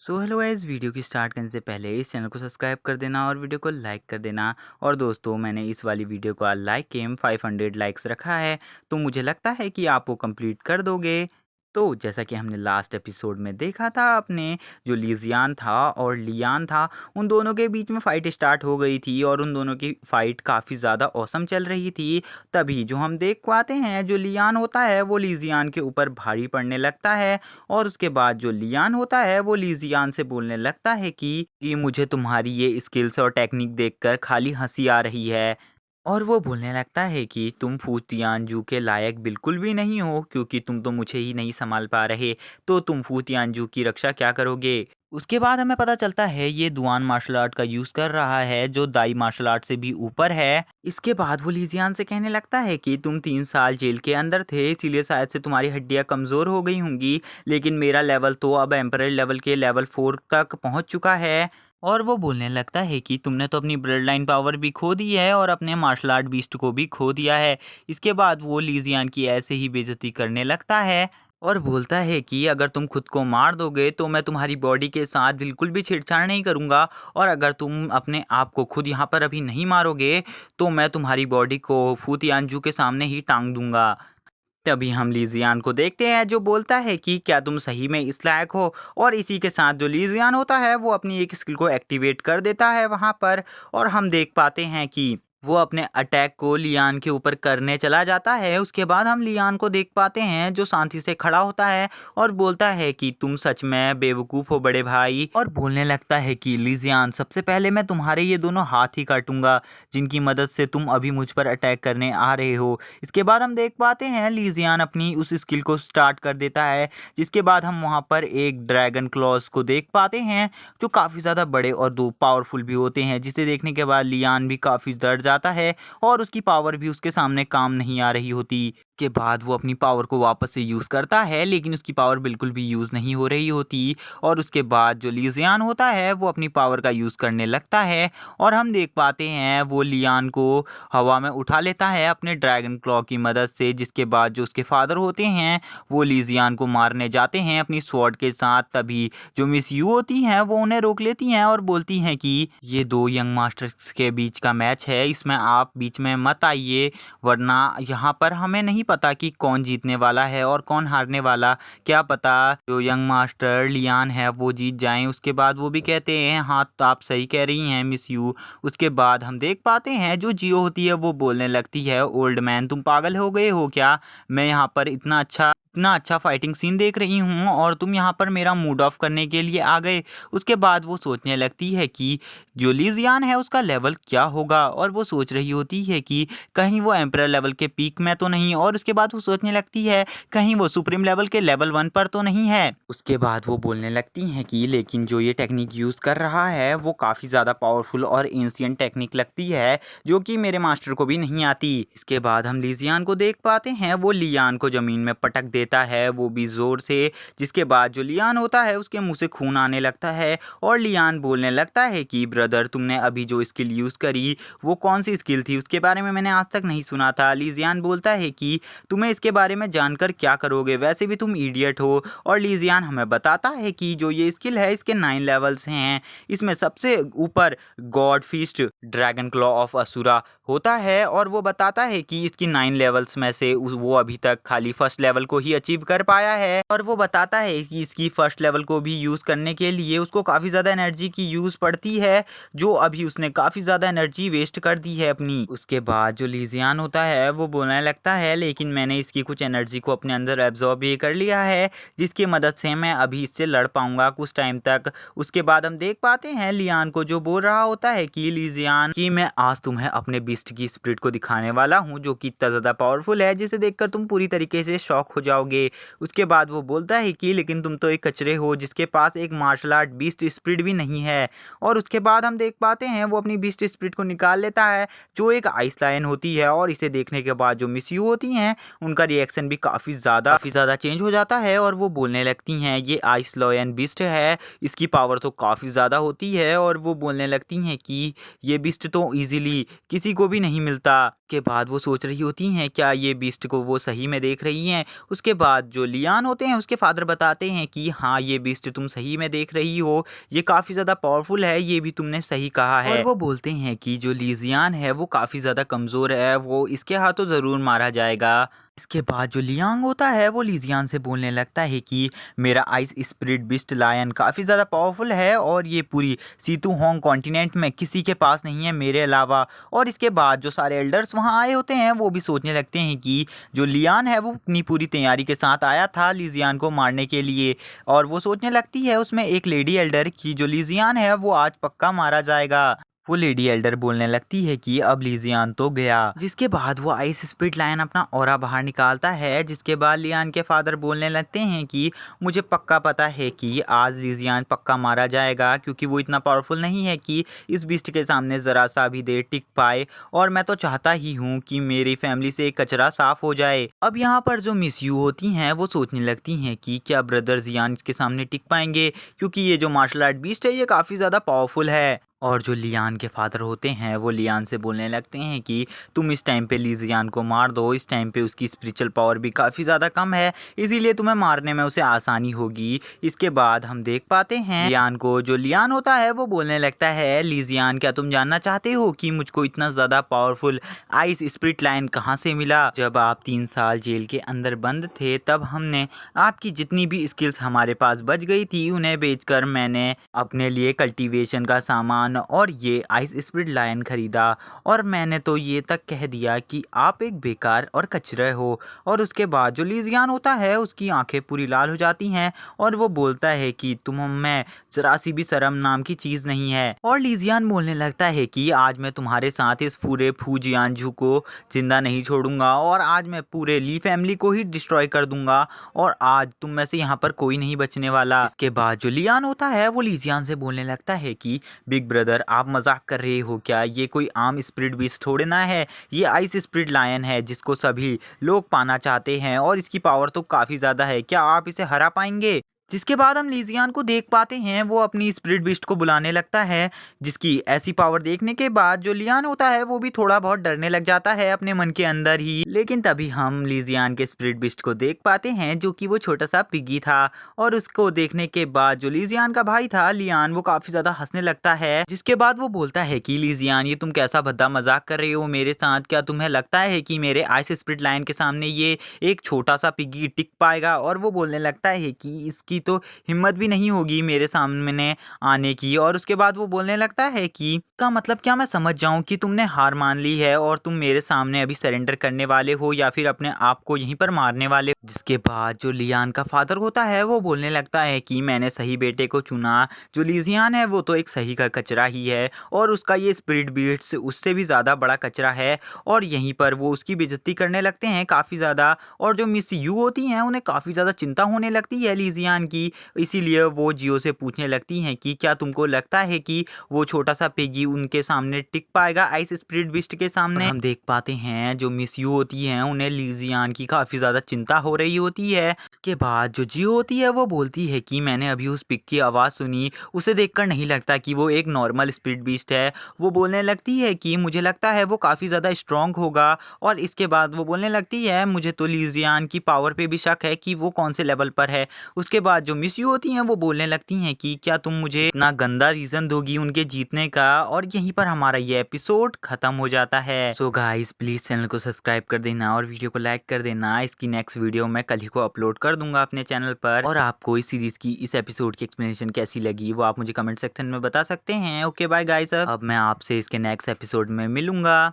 So hello guys, video की start करने से पहले इस चैनल को सब्सक्राइब कर देना और वीडियो को लाइक कर देना। और दोस्तों, मैंने इस वाली वीडियो का लाइक एम 500 लाइक्स रखा है, तो मुझे लगता है कि आप वो कंप्लीट कर दोगे। तो जैसा कि हमने लास्ट एपिसोड में देखा था, अपने जो लीजियान था और लियान था, उन दोनों के बीच में फ़ाइट स्टार्ट हो गई थी और उन दोनों की फ़ाइट काफ़ी ज़्यादा औसम चल रही थी। तभी जो हम देख पाते हैं, जो लियान होता है वो लीजियान के ऊपर भारी पड़ने लगता है। और उसके बाद जो लियान होता है वो लीजियान से बोलने लगता है कि मुझे तुम्हारी ये स्किल्स और टेक्निक देखकर खाली हंसी आ रही है। और वो बोलने लगता है कि तुम फूतियानजू के लायक बिल्कुल भी नहीं हो, क्योंकि तुम तो मुझे ही नहीं संभाल पा रहे, तो तुम फूतियानजू की रक्षा क्या करोगे। उसके बाद हमें पता चलता है ये दुआन मार्शल आर्ट का यूज़ कर रहा है, जो दाई मार्शल आर्ट से भी ऊपर है। इसके बाद वो लीजियान से कहने लगता है कि तुम 3 साल जेल के अंदर थे, इसीलिए शायद से तुम्हारी हड्डियां कमज़ोर हो गई होंगी, लेकिन मेरा लेवल तो अब एम्परर लेवल के लेवल 4 तक पहुंच चुका है। और वो बोलने लगता है कि तुमने तो अपनी ब्लड लाइन पावर भी खो दी है और अपने मार्शल आर्ट बीस्ट को भी खो दिया है। इसके बाद वो लीजियान की ऐसे ही बेइज्जती करने लगता है और बोलता है कि अगर तुम खुद को मार दोगे तो मैं तुम्हारी बॉडी के साथ बिल्कुल भी छेड़छाड़ नहीं करूँगा, और अगर तुम अपने आप को खुद यहाँ पर अभी नहीं मारोगे तो मैं तुम्हारी बॉडी को फूतियानजू के सामने ही टांग दूंगा। तभी हम लीजियान को देखते हैं, जो बोलता है कि क्या तुम सही में इस लायक हो। और इसी के साथ जो लीजियान होता है वो अपनी एक स्किल को एक्टिवेट कर देता है वहाँ पर। और हम देख पाते हैं कि वो अपने अटैक को लियान के ऊपर करने चला जाता है। उसके बाद हम लियान को देख पाते हैं, जो शांति से खड़ा होता है और बोलता है कि तुम सच में बेवकूफ़ हो बड़े भाई। और बोलने लगता है कि लीजियान, सबसे पहले मैं तुम्हारे ये दोनों हाथ ही काटूंगा जिनकी मदद से तुम अभी मुझ पर अटैक करने आ रहे हो। इसके बाद हम देख पाते हैं लीजियान अपनी उस स्किल को स्टार्ट कर देता है, जिसके बाद हम वहाँ पर एक ड्रैगन क्लॉज को देख पाते हैं, जो काफ़ी ज़्यादा बड़े और दो पावरफुल भी होते हैं, जिसे देखने के बाद लियान भी काफ़ी डर जाता है और उसकी पावर भी उसके सामने काम नहीं आ रही होती। के बाद वो अपनी पावर को वापस से यूज़ करता है, लेकिन उसकी पावर बिल्कुल भी यूज़ नहीं हो रही होती। और उसके बाद जो लीजियान होता है वो अपनी पावर का यूज़ करने लगता है और हम देख पाते हैं वो लियान को हवा में उठा लेता है अपने ड्रैगन क्लॉ की मदद से। जिसके बाद जो उसके फादर होते हैं वो लीजियान को मारने जाते हैं अपनी स्वॉर्ड के साथ। तभी जो मिस यू होती हैं वो उन्हें रोक लेती हैं और बोलती हैं कि ये दो यंग मास्टर्स के बीच का मैच है, इसमें आप बीच में मत आइए, वरना यहाँ पर हमें नहीं पता कि कौन जीतने वाला है और कौन हारने वाला। क्या पता जो यंग मास्टर लियान है वो जीत जाएं। उसके बाद वो भी कहते हैं हाँ, तो आप सही कह रही हैं मिस यू। उसके बाद हम देख पाते हैं जो जियो होती है वो बोलने लगती है, ओल्ड मैन तुम पागल हो गए हो क्या, मैं यहाँ पर इतना अच्छा फाइटिंग सीन देख रही हूँ और तुम यहाँ पर मेरा मूड ऑफ करने के लिए आ गए। उसके बाद वो सोचने लगती है कि जो लीजियान है उसका लेवल क्या होगा, और वो सोच रही होती है कि कहीं वो एम्परर लेवल के पीक में तो नहीं। और उसके बाद वो सोचने लगती है कहीं वो सुप्रीम लेवल के लेवल 1 पर तो नहीं है। उसके बाद वो बोलने लगती हैं कि लेकिन जो ये टेक्निक यूज़ कर रहा है वो काफ़ी ज़्यादा पावरफुल और एंशिएंट टेक्निक लगती है, जो कि मेरे मास्टर को भी नहीं आती। इसके बाद हम लीजियान को देख पाते हैं, वो लियान को ज़मीन में पटक देता है, वो भी ज़ोर से। जिसके बाद जो लियान होता है उसके मुंह से खून आने लगता है और लियान बोलने लगता है कि ब्रदर, तुमने अभी जो स्किल यूज़ करी वो कौन सी स्किल थी, उसके बारे में मैंने आज तक नहीं सुना था। लीजियान बोलता है कि तुम्हें इसके बारे में जानकर क्या करोगे, वैसे भी तुम इडियट हो। और लीजियान हमें बताता है कि जो ये स्किल है इसके 9 लेवल्स हैं। इसमें सबसे ऊपर God fist dragon claw of Asura होता है, और वो बताता है कि इसकी 9 लेवल्स में से वो अभी तक खाली फर्स्ट लेवल को ही अचीव कर पाया है। और वो बताता है कि इसकी फर्स्ट लेवल को भी यूज़ करने के लिए उसको काफ़ी ज़्यादा एनर्जी की यूज़ पड़ती है, जो अभी उसने काफ़ी ज़्यादा एनर्जी वेस्ट कर दी है अपनी। उसके बाद जो लीजियान होता है वो बोलने लगता है लेकिन मैंने इसकी कुछ एनर्जी को अपने अंदर एब्जॉर्ब भी कर लिया है, जिसकी मदद से मैं अभी इससे लड़ पाऊंगा कुछ टाइम तक। उसके बाद हम देख पाते हैं लियान को, जो बोल रहा होता है कि लीजियान, कि मैं आज तुम्हें अपने बीस्ट की स्पिरिट को दिखाने वाला हूँ, जो कि इतना ज़्यादा पावरफुल है जिसे देखकर तुम पूरी तरीके से शॉक हो जाओगे। उसके बाद वो बोलता है कि लेकिन तुम तो एक कचरे हो जिसके पास एक मार्शल आर्ट बीस्ट स्पिरिट भी नहीं है। और उसके बाद हम देख पाते हैं वो अपनी बीस्ट स्पिरिट को निकाल लेता है, जो एक आइस लायन होती है। और इसे देखने के बाद जो मिस यू होती हैं उनका रिएक्शन भी काफ़ी ज़्यादा चेंज हो जाता है और वो बोलने लगती हैं ये आइस लॉयन बिस्ट है, इसकी पावर तो काफ़ी ज़्यादा होती है। और वो बोलने लगती हैं कि ये बिस्ट तो ईज़िली किसी को भी नहीं मिलता। के बाद वो सोच रही होती हैं क्या ये बिस्ट को वो सही में देख रही हैं। उसके बाद जो लियान होते हैं उसके फादर बताते हैं कि हाँ ये बिस्ट तुम सही में देख रही हो, ये काफ़ी ज़्यादा पावरफुल है, ये भी तुमने सही कहा है। और वो बोलते हैं कि जो लीजियान है वो काफ़ी ज़्यादा कमज़ोर है, वो इसके हाथों ज़रूर मारा जाएगा। इसके बाद जो लियांग होता है वो लीजियान से बोलने लगता है कि मेरा आइस स्पिरिट बिस्ट लायन काफ़ी ज़्यादा पावरफुल है और ये पूरी सीतू होंग कॉन्टिनेंट में किसी के पास नहीं है मेरे अलावा। और इसके बाद जो सारे एल्डर्स वहाँ आए होते हैं वो भी सोचने लगते हैं कि जो लियान है वो अपनी पूरी तैयारी के साथ आया था लीजियान को मारने के लिए। और वो सोचने लगती है उसमें एक लेडी एल्डर की जो लीजियान है वो आज पक्का मारा जाएगा। वो लेडी एल्डर बोलने लगती है कि अब लीजियान तो गया। जिसके बाद वो आइस स्पिरिट लायन अपना ऑरा बाहर निकालता है। जिसके बाद लियान के फादर बोलने लगते हैं कि मुझे पक्का पता है कि आज लीजियान पक्का मारा जाएगा, क्योंकि वो इतना पावरफुल नहीं है कि इस बिस्ट के सामने ज़रा सा भी देर टिक पाए। और मैं तो चाहता ही हूँ कि मेरी फैमिली से कचरा साफ हो जाए। अब यहाँ पर जो मिस यू होती हैं वो सोचने लगती हैं कि क्या ब्रदर जियान के सामने टिक पाएंगे, क्योंकि ये जो मार्शल आर्ट बिस्ट है ये काफ़ी ज़्यादा पावरफुल है। और जो लियान के फादर होते हैं वो लियान से बोलने लगते हैं कि तुम इस टाइम पे लीजियान को मार दो, इस टाइम पे उसकी स्पिरिचुअल पावर भी काफ़ी ज़्यादा कम है, इसीलिए तुम्हें मारने में उसे आसानी होगी। इसके बाद हम देख पाते हैं लियान को। जो लियान होता है वो बोलने लगता है लीजियान क्या तुम जानना चाहते हो कि मुझको इतना ज़्यादा पावरफुल आइस स्पिरिट लाइन कहाँ से मिला। जब आप 3 साल जेल के अंदर बंद थे तब हमने आपकी जितनी भी स्किल्स हमारे पास बच गई थी उन्हें बेचकर मैंने अपने लिए कल्टीवेशन का सामान और ये आइस स्पिरिट लायन खरीदा। और मैंने तो ये तक कह दिया कि आप एक बेकार और कचरे हो। और उसके बाद जो लीजियान होता है उसकी आंखें पूरी लाल हो जाती हैं और वो बोलता है कि तुम में जरा सी भी शर्म नाम की चीज़ नहीं है। और लीजियान बोलने लगता है कि आज मैं तुम्हारे साथ इस पूरे फूजियानजू को जिंदा नहीं छोड़ूंगा और आज मैं पूरे ली फैमिली को ही डिस्ट्रॉय कर दूंगा और आज तुम में से यहाँ पर कोई नहीं बचने वाला। इसके बाद जो लियान होता है वो लीजियान से बोलने लगता है कि बिग ब्रदर आप मजाक कर रहे हो क्या, ये कोई आम स्पिरिट बीस्ट थोड़े ना है, ये आइस स्पिरिट लायन है जिसको सभी लोग पाना चाहते हैं और इसकी पावर तो काफ़ी ज़्यादा है, क्या आप इसे हरा पाएंगे। जिसके बाद हम लीजियान को देख पाते हैं वो अपनी स्पिरिट बिस्ट को बुलाने लगता है, जिसकी ऐसी पावर देखने के बाद जो लियान होता है वो भी थोड़ा बहुत डरने लग जाता है अपने मन के अंदर ही। लेकिन तभी हम लीजियान के स्पिरिट बिस्ट को देख पाते हैं जो कि वो छोटा सा पिगी था। और उसको देखने के बाद जो लीजियान का भाई था लियान वो काफ़ी ज़्यादा हंसने लगता है। जिसके बाद वो बोलता है कि लीजियान ये तुम कैसा भद्दा मजाक कर रहे हो मेरे साथ, क्या तुम्हें लगता है कि मेरे आइस स्पिरिट लायन के सामने ये एक छोटा सा पिगी टिक पाएगा। और वो बोलने लगता है कि इसकी तो हिम्मत भी नहीं होगी मेरे सामने आने की। और उसके बाद वो बोलने लगता है कि का मतलब क्या मैं समझ जाऊं कि तुमने हार मान ली है और तुम मेरे सामने अभी सरेंडर करने वाले हो या फिर अपने आप को यहीं पर मारने वाले हो। जिसके बाद जो लियान का फादर होता है वो बोलने लगता है कि मैंने सही बेटे को चुना, जो लीजियान है वो तो एक सही का कचरा ही है और उसका ये स्पिरिट बीट्स उससे भी ज़्यादा बड़ा कचरा है। और यहीं पर वो उसकी बेइज्जती करने लगते हैं काफ़ी ज़्यादा। और जो मिस यू होती हैं उन्हें काफ़ी ज़्यादा चिंता होने लगती है लीजियान की, इसीलिए वो जियो से पूछने लगती हैं कि क्या तुमको लगता है कि वो छोटा सा पिगी उनके सामने टिक पाएगा आइस स्पिरिट बिस्ट के सामने। हम देख पाते हैं जो मिस यू होती हैं उन्हें लीजियान की काफ़ी ज़्यादा चिंता हो रही होती है। इसके बाद जो जियो होती है वो बोलती है कि मैंने अभी उस पिग की आवाज़ सुनी, उसे देखकर नहीं लगता कि वो एक नॉर्मल स्पिरिट बिस्ट है। वो बोलने लगती है कि मुझे लगता है वो काफ़ी ज़्यादा स्ट्रॉन्ग होगा। और इसके बाद वो बोलने लगती है मुझे तो लीजियान की पावर पे भी शक है कि वो कौन से लेवल पर है। उसके बाद जो मिस यू होती हैं वो बोलने लगती हैं कि क्या तुम मुझे इतना गंदा रीज़न दोगी उनके जीतने का। और यहीं पर हमारा ये एपिसोड ख़त्म हो जाता है। सो गाइस प्लीज़ चैनल को सब्सक्राइब कर देना और वीडियो को लाइक कर देना। इसकी नेक्स्ट वीडियो मैं कल ही को अपलोड कर दूंगा अपने चैनल पर। और आपको इस सीरीज़ की इस एपिसोड की एक्सप्लेनेशन कैसी लगी वो आप मुझे कमेंट सेक्शन में बता सकते हैं। ओके बाय गाइस, अब मैं आपसे इसके नेक्स्ट एपिसोड में मिलूंगा।